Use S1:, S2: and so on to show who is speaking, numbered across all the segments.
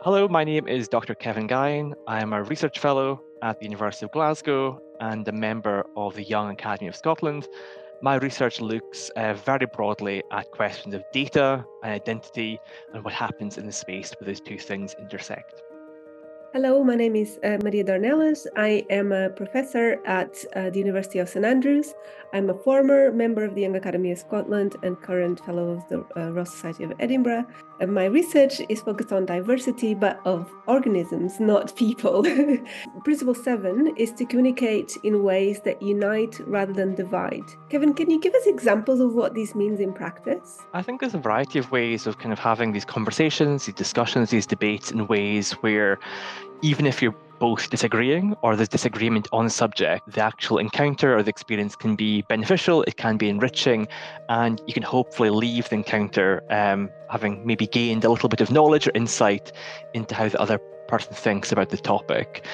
S1: Hello, my name is Dr. Kevin Guyan. I am a research fellow at the University of Glasgow and a member of the Young Academy of Scotland. My research looks very broadly at questions of data and identity and what happens in the space where those two things intersect.
S2: Hello, my name is Maria Dornela. I am a professor at the University of St Andrews. I'm a former member of the Young Academy of Scotland and current fellow of the Royal Society of Edinburgh. My research is focused on diversity, but of organisms, not people. Principle 7 is to communicate in ways that unite rather than divide. Kevin, can you give us examples of what this means in practice?
S1: I think there's a variety of ways of kind of having these conversations, these discussions, these debates in ways where even if you're both disagreeing or there's disagreement on the subject, the actual encounter or the experience can be beneficial, it can be enriching, and you can hopefully leave the encounter having maybe gained a little bit of knowledge or insight into how the other person thinks about the topic.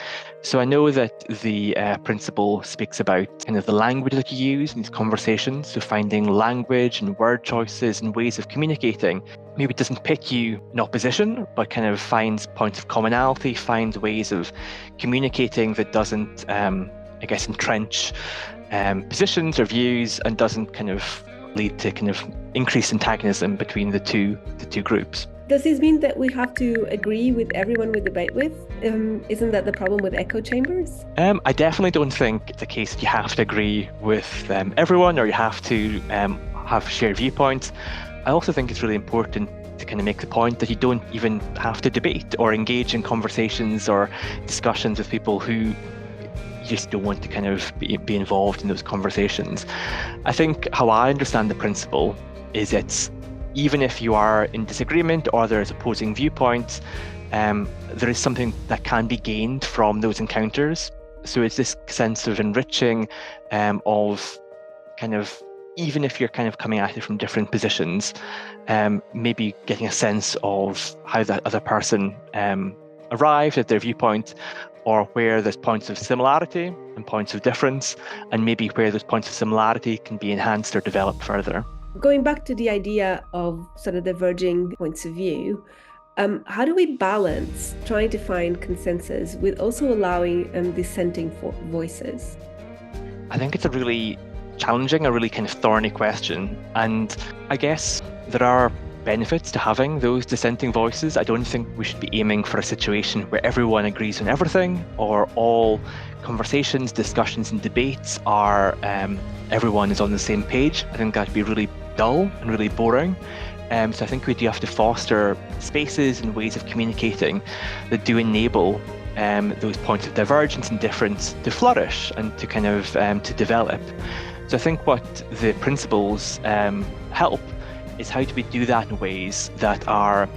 S1: So I know that the principle speaks about kind of the language that you use in these conversations, so finding language and word choices and ways of communicating. Maybe it doesn't pick you in opposition, but kind of finds points of commonality, finds ways of communicating that doesn't, entrench positions or views and doesn't kind of lead to kind of increased antagonism between the two groups.
S2: Does this mean that we have to agree with everyone we debate with? Isn't that the problem with echo chambers?
S1: I definitely don't think it's a case that you have to agree with everyone or you have to have shared viewpoints. I also think it's really important to kind of make the point that you don't even have to debate or engage in conversations or discussions with people who you just don't want to kind of be involved in those conversations. I think how I understand the principle is it's even if you are in disagreement or there's opposing viewpoints, there is something that can be gained from those encounters. So it's this sense of enriching of kind of, even if you're kind of coming at it from different positions, maybe getting a sense of how that other person arrived at their viewpoint, or where there's points of similarity and points of difference, and maybe where those points of similarity can be enhanced or developed further.
S2: Going back to the idea of sort of diverging points of view, how do we balance trying to find consensus with also allowing dissenting voices?
S1: I think it's a really challenging, a really kind of thorny question. And I guess there are benefits to having those dissenting voices. I don't think we should be aiming for a situation where everyone agrees on everything or all conversations, discussions and debates are everyone is on the same page. I think that'd be really dull and really boring. So I think we do have to foster spaces and ways of communicating that do enable those points of divergence and difference to flourish and to kind of to develop. So I think what the principles help is how do we do that in ways that are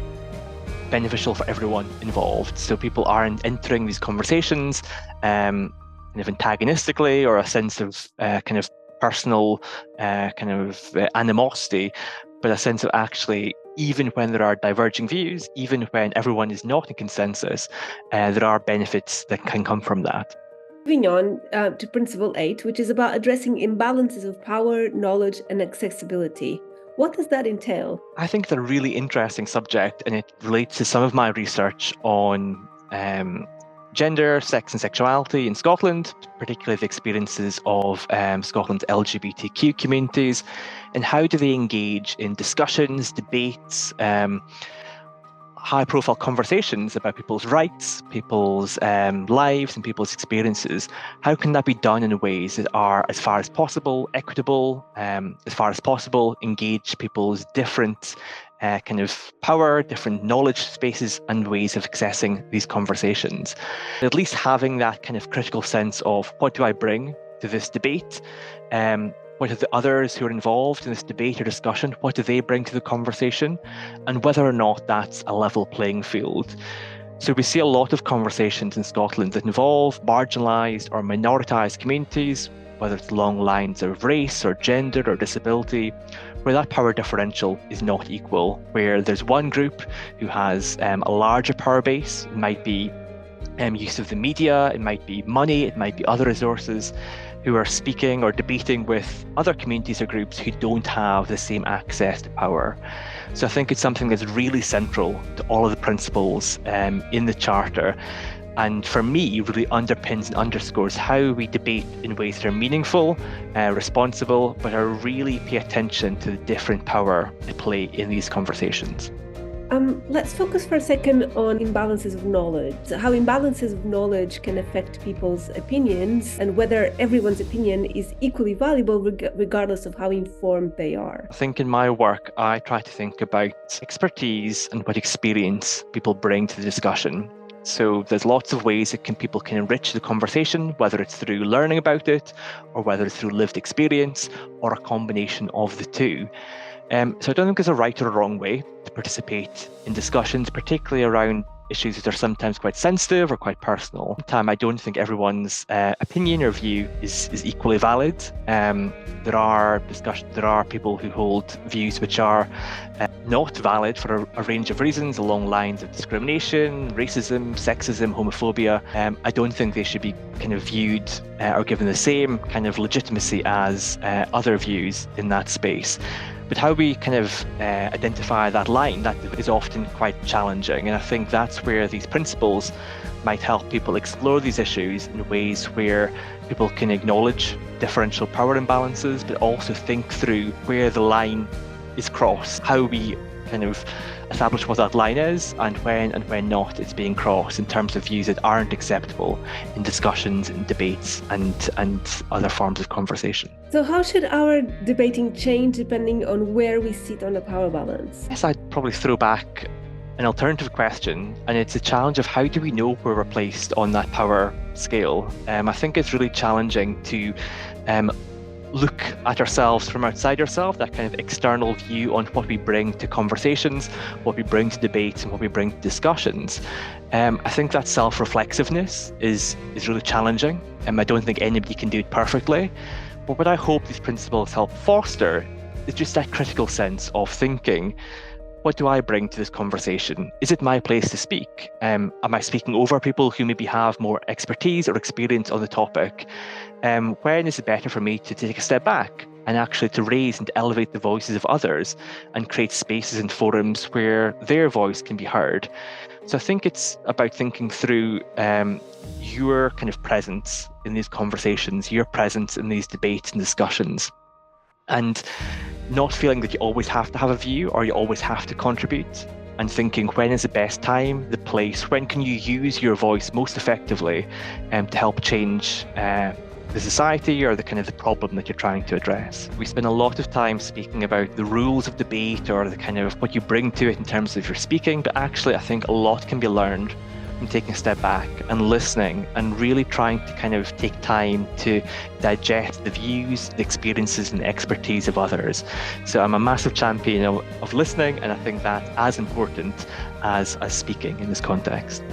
S1: beneficial for everyone involved. So people aren't entering these conversations kind of antagonistically or a sense of kind of personal animosity, but a sense of actually, even when there are diverging views, even when everyone is not in consensus, there are benefits that can come from that.
S2: Moving on to Principle 8, which is about addressing imbalances of power, knowledge, and accessibility. What does that entail?
S1: I think it's a really interesting subject, and it relates to some of my research on gender, sex and sexuality in Scotland, particularly the experiences of Scotland's LGBTQ communities, and how do they engage in discussions, debates, high-profile conversations about people's rights, people's lives and people's experiences. How can that be done in ways that are, as far as possible, equitable, as far as possible, engage people's different kind of power, different knowledge spaces and ways of accessing these conversations. At least having that kind of critical sense of what do I bring to this debate? What are the others who are involved in this debate or discussion? What do they bring to the conversation? And whether or not that's a level playing field. So we see a lot of conversations in Scotland that involve marginalised or minoritized communities, whether it's along lines of race or gender or disability, where that power differential is not equal, where there's one group who has a larger power base. It might be use of the media, it might be money, it might be other resources, who are speaking or debating with other communities or groups who don't have the same access to power. So I think it's something that's really central to all of the principles in the Charter. And for me, really underpins and underscores how we debate in ways that are meaningful, responsible, but are really pay attention to the different power at play in these conversations.
S2: Let's focus for a second on imbalances of knowledge, how imbalances of knowledge can affect people's opinions and whether everyone's opinion is equally valuable regardless of how informed they are.
S1: I think in my work, I try to think about expertise and what experience people bring to the discussion. So there's lots of ways that people can enrich the conversation, whether it's through learning about it or whether it's through lived experience or a combination of the two. So I don't think there's a right or a wrong way to participate in discussions, particularly around issues that are sometimes quite sensitive or quite personal. At the time, I don't think everyone's opinion or view is equally valid. There are people who hold views which are not valid for a range of reasons along lines of discrimination, racism, sexism, homophobia. I don't think they should be kind of viewed or given the same kind of legitimacy as other views in that space. But how we kind of identify that line, that is often quite challenging. And I think that's where these principles might help people explore these issues in ways where people can acknowledge differential power imbalances, but also think through where the line is crossed, how we kind of establish what that line is and when not it's being crossed in terms of views that aren't acceptable in discussions, in debates and other forms of conversation.
S2: So how should our debating change depending on where we sit on the power balance?
S1: Yes, I'd probably throw back an alternative question, and it's a challenge of how do we know where we're placed on that power scale. I think it's really challenging to look at ourselves from outside ourselves, that kind of external view on what we bring to conversations, what we bring to debates and what we bring to discussions. I think that self-reflexiveness is really challenging. I don't think anybody can do it perfectly, but what I hope these principles help foster is just that critical sense of thinking, what do I bring to this conversation? Is it my place to speak? Am I speaking over people who maybe have more expertise or experience on the topic? When is it better for me to take a step back and actually to raise and elevate the voices of others and create spaces and forums where their voice can be heard? So I think it's about thinking through your kind of presence in these conversations, your presence in these debates and discussions, and not feeling that you always have to have a view or you always have to contribute, and thinking when is the best time, the place, when can you use your voice most effectively to help change the society or the kind of the problem that you're trying to address. We spend a lot of time speaking about the rules of debate or the kind of what you bring to it in terms of your speaking, but actually I think a lot can be learned from taking a step back and listening and really trying to kind of take time to digest the views, the experiences and the expertise of others. So I'm a massive champion of listening, and I think that's as important as speaking in this context.